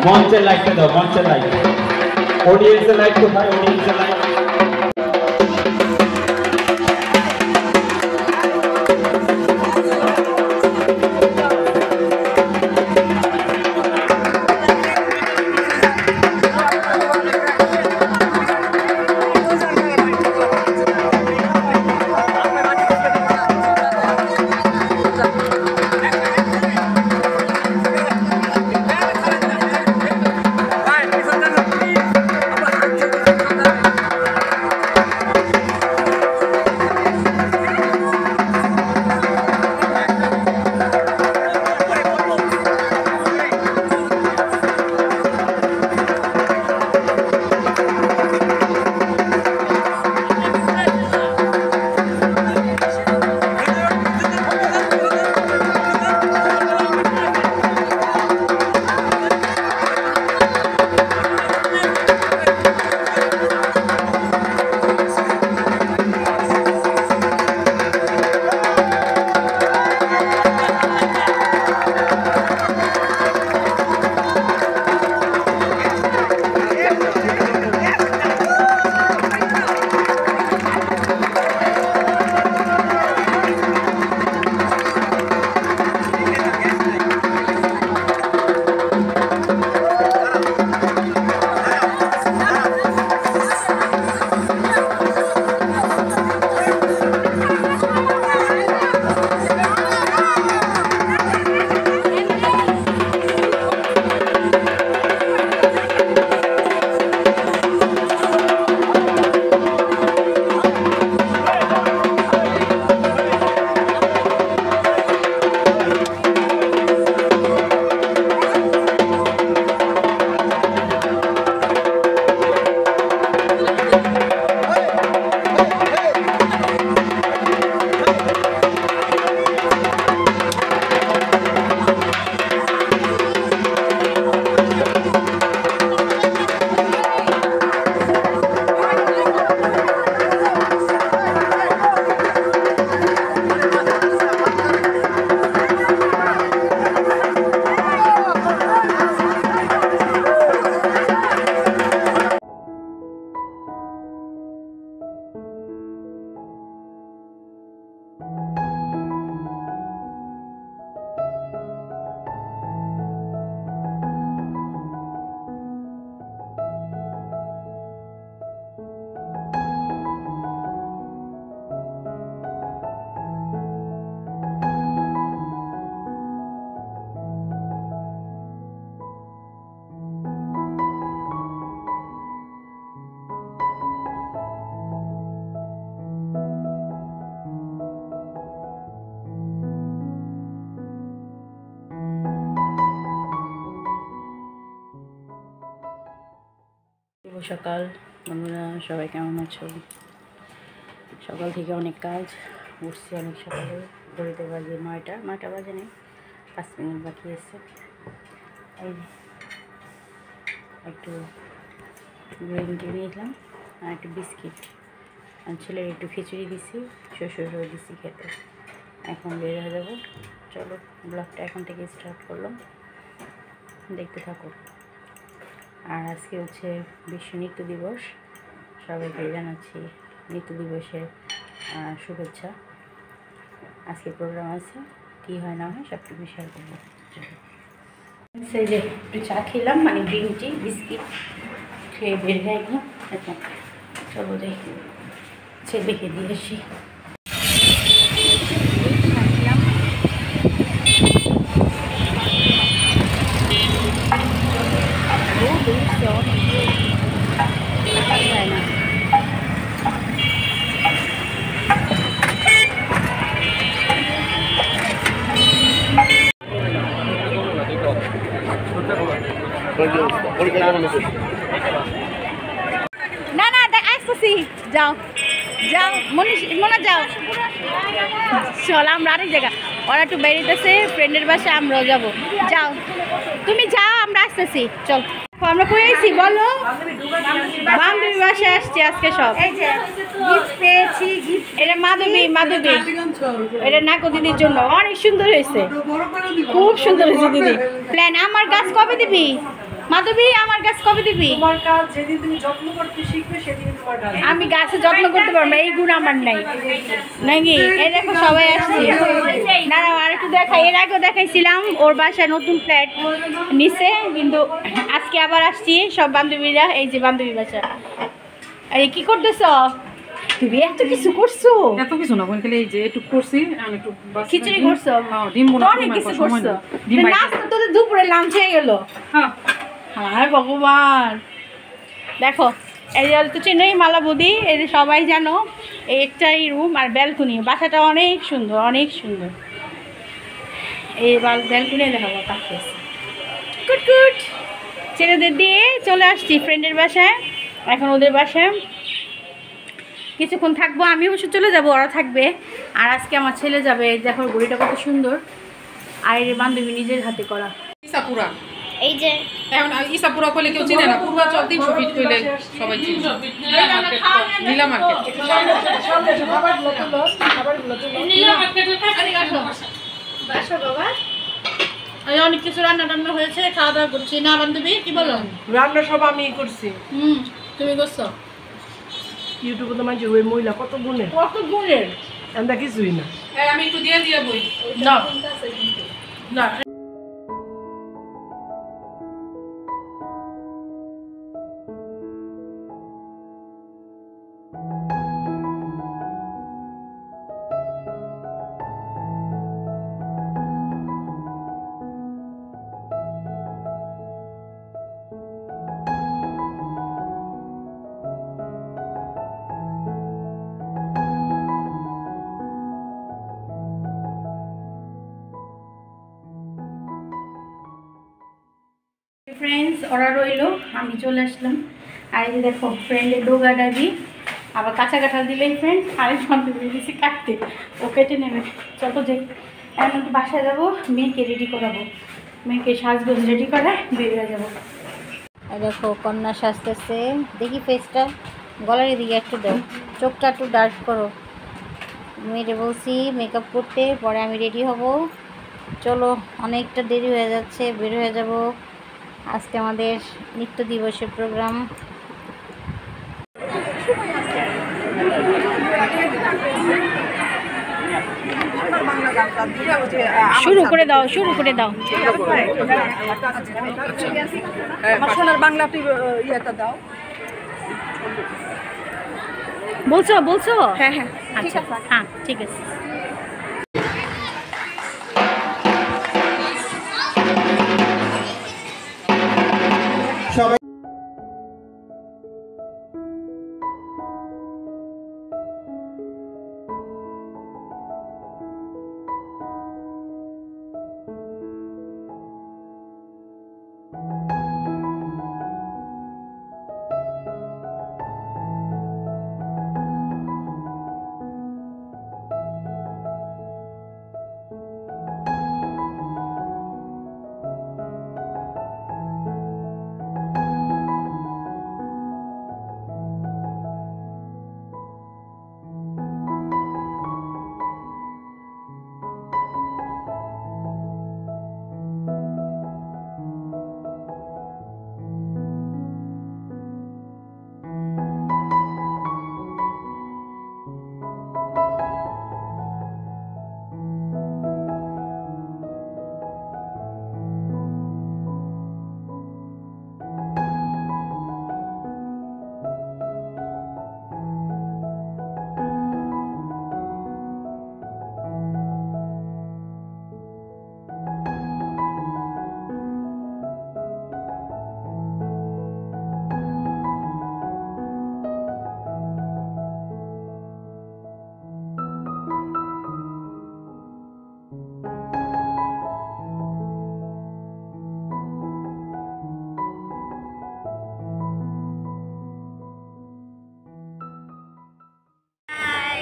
মঞ্চের লাইটটা দাও, মঞ্চের লাইট। অডিয়েন্সের লাইট কোথায়? অডিয়েন্সের লাইট। সকাল বন্ধুরা, সবাই কেমন আছো? সকাল থেকে অনেক কাজ, উঠছি অনেক সকালে, ঘড়িতে বাজে 9টা বাজে নেই, 5 মিনিট বাকি আছে। এই একটু গ্রিন টি নিয়েছিলাম আর একটু বিস্কিট, আর ছেলের একটু খিচুড়ি দিছি, শ্বশুরও দিছি খেতে। এখন বের হয়ে যাবো। চলো, ব্লগটা এখন থেকে স্টার্ট করলাম, দেখতে থাকো। আর আজকে হচ্ছে বিশ্ব নৃত্য দিবস, সবাইকে জানাচ্ছি নৃত্য দিবসের শুভেচ্ছা। আজকে প্রোগ্রাম আছে, কী হয় না হয় সবটুকু শেয়ার করবো। সেই যে একটু চা খেলাম, মানে গ্রিন টি বিস্কিট খেয়ে বের হয়ে গেলাম। এখন চলো দেখি ছেলেকে দিয়ে আসি। না না আসতেছি, যাও যাও মনে যাও, চল আমরা আরেক জায়গা। ওরা একটু বেরিয়েছে ফ্রেন্ডের বাসায়, আমরাও যাবো। যাও তুমি যাও, আমরা আসতেছি। চল, আমরা কই আইছি বলো? বান্ধবী বাসায় আসছি আজকে সব। এটা মাধবী, এটা নাকো দিদির জন্য অনেক সুন্দর হয়েছে, খুব সুন্দর হয়েছে দিদি। প্ল্যান আমার গাছ কবে দিবি? মাধবী আমার গাছ কবে দিবি? তোমার কাজ যেদিন তুমি যত্ন করতে শিখবে সেদিন তোমার কাজ। আমি গাছে যত্ন করতে পারবো না, এই গুণ আমার নাই নাকি? এই দেখো সবাই আসছে। দাঁড়াও আর একটু দেখাই, এর আগেও দেখাইছিলাম ওর বাসায় নতুন ফ্ল্যাট নিচে, কিন্তু আজকে আবার আসছি সব বান্ধবীরা। এই যে বান্ধবী বাসা। এই কি করতেছ তুমি? এত কিছু করছো? এত কিছু না বলতে এই যে একটু করছি আমি একটু খিচুড়ি করছো? ডিম বোনা অনেক কিছু করছো। নাস্তা তো দুপুরে লাঞ্চ হয়ে গেল। হ্যাঁ হ্যাঁ ভগবান। দেখো এই যে তো চেন্নাই মালা বৌদি, এই যে সবাই জানো এই একটাই রুম আর ব্যালকনি। বাসাটা অনেক সুন্দর, অনেক সুন্দর। এই ব্যালকনি দেখাবো কাছে কুটকুট ছেলেদের দিয়ে চলে আসছি ফ্রেন্ডের বাসায়। এখন ওদের বাসায় কিছুক্ষণ থাকবো, আমি অবশ্য চলে যাবো, ওরা থাকবে। আর আজকে আমার ছেলে যাবে। দেখো ঘড়িটা কত সুন্দর, আর এর বান্ধবী নিজের হাতে করা। ইসাপুরা এই যে এখন ইসাপুরা কইলে কেউ চিনে না, পূর্বাচল 300 ফিট কইলে সবাই চিনে। নীলা মার্কেট অনেক কিছু রান্না টান্না হয়েছে, খাওয়া দাওয়া করছি না বান্ধবী? কি বলো? রান্না সব আমি করছি। তুমি করছো? ইউটিউবে তো মাঝে ওই মহিলা কত গুণের, কত গুণের, আমরা কিছুই না। আমি একটু দিয়ে দিয়ে বই না না। ফ্রেন্ডস ওরা রইলো, আমি চলে আসলাম। আর এই যে দেখো ফ্রেন্ডের ডোগা ডাবি, আবার কাঁচা কাঁঠাল দিলেই ফ্রেন্ড আরেক বান্ধবী দিয়েছি কাটতে, ও কেটে নেবে। চলো যাই, এখন একটু বাসায় যাবো, মেয়েকে রেডি করাবো, মেয়েকে সাজগোজ রেডি করে বেরিয়ে যাবো। দেখো কন্যা সাজতেছে, দেখি ফেসটা, গলার দিকে একটু দাও, চোখটা একটু ডার্ক করো। মেয়েটা বলছি মেকআপ করতে, পরে আমি রেডি হব। চলো অনেকটা দেরি হয়ে যাচ্ছে, বের হয়ে যাব। আজকে আমাদের নৃত্য দিবসের প্রোগ্রাম। শুরু করে দাও, শুরু করে দাও। সোনার বাংলা ইয়েটা দাও। বলছো বলছো? হ্যাঁ হ্যাঁ আচ্ছা হ্যাঁ ঠিক আছে।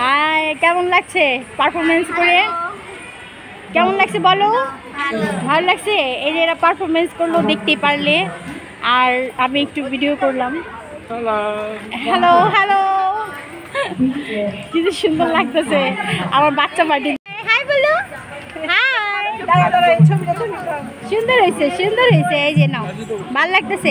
হাই, কেমন লাগছে পারফরমেন্স করে? কেমন লাগছে বলো? ভালো লাগছে। এই যে এরা পারফরমেন্স করলো দেখতেই পারলে, আর আমি একটু ভিডিও করলাম। হ্যালো হ্যালো, কি সুন্দর লাগতেছে আমার বাচ্চা পার্টি। হাই বলো, হাই। সুন্দর হয়েছে, সুন্দর হয়েছে। এই যে নাও, ভালো লাগতেছে।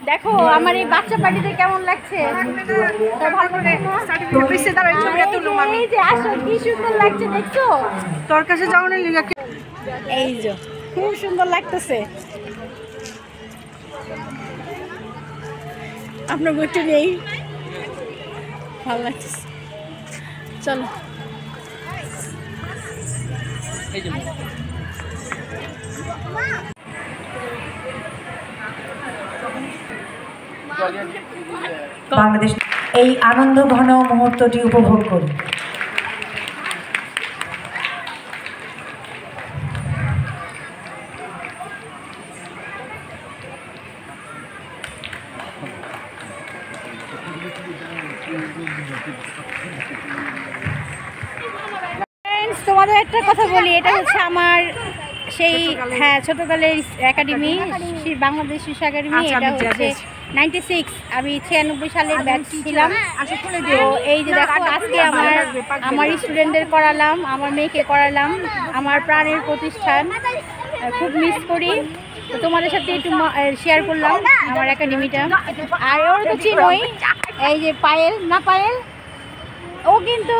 দেখো আমার এই বাচ্চা পার্টিতে কেমন লাগছে, ভালো করে এই যে আসো, কি সুন্দর লাগছে দেখছো। তোর কাছে যাও না লিগা, এই যে খুব সুন্দর লাগতেছে। আপনার বইটা নেই, ভালো লাগতেছে। চলো বাংলাদেশ এই আনন্দ ঘন মুহূর্তটি উপভোগ করি। তোমাদের একটা কথা বলি, এটা হচ্ছে আমার সেই ছোটকালের একাডেমি, বাংলাদেশ শিশু একাডেমি। এটা হচ্ছে 96, আমি 96 সালের ব্যাচ ছিলাম। তো এই যে দেখো আজকে আমার স্টুডেন্টদের করালাম, আমার মেয়েকে করালাম, আমার প্রাণের প্রতিষ্ঠান, খুব মিস করি। তো তোমাদের সাথে একটু শেয়ার করলাম আমার একাডেমিটা। আর ওর তো চিনোই, এই যে পায়েল, না পায়েল, ও কিন্তু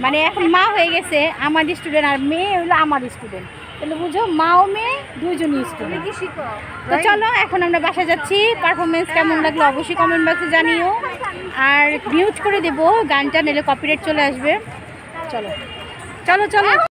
মানে এখন মা হয়ে গেছে। আমার স্টুডেন্ট আর মেয়ে হলো আমার স্টুডেন্ট, তাহলে বুঝো মা ও মেয়ে দুইজনই স্টুডেন্ট। তো চলো এখন আমরা বাসা যাচ্ছি। পারফরমেন্স কেমন লাগলো অবশ্যই কমেন্ট বক্সে জানিও, আর মিউট করে দেবো গানটা, নিলে কপিরাইট চলে আসবে। চলো চলো চলো।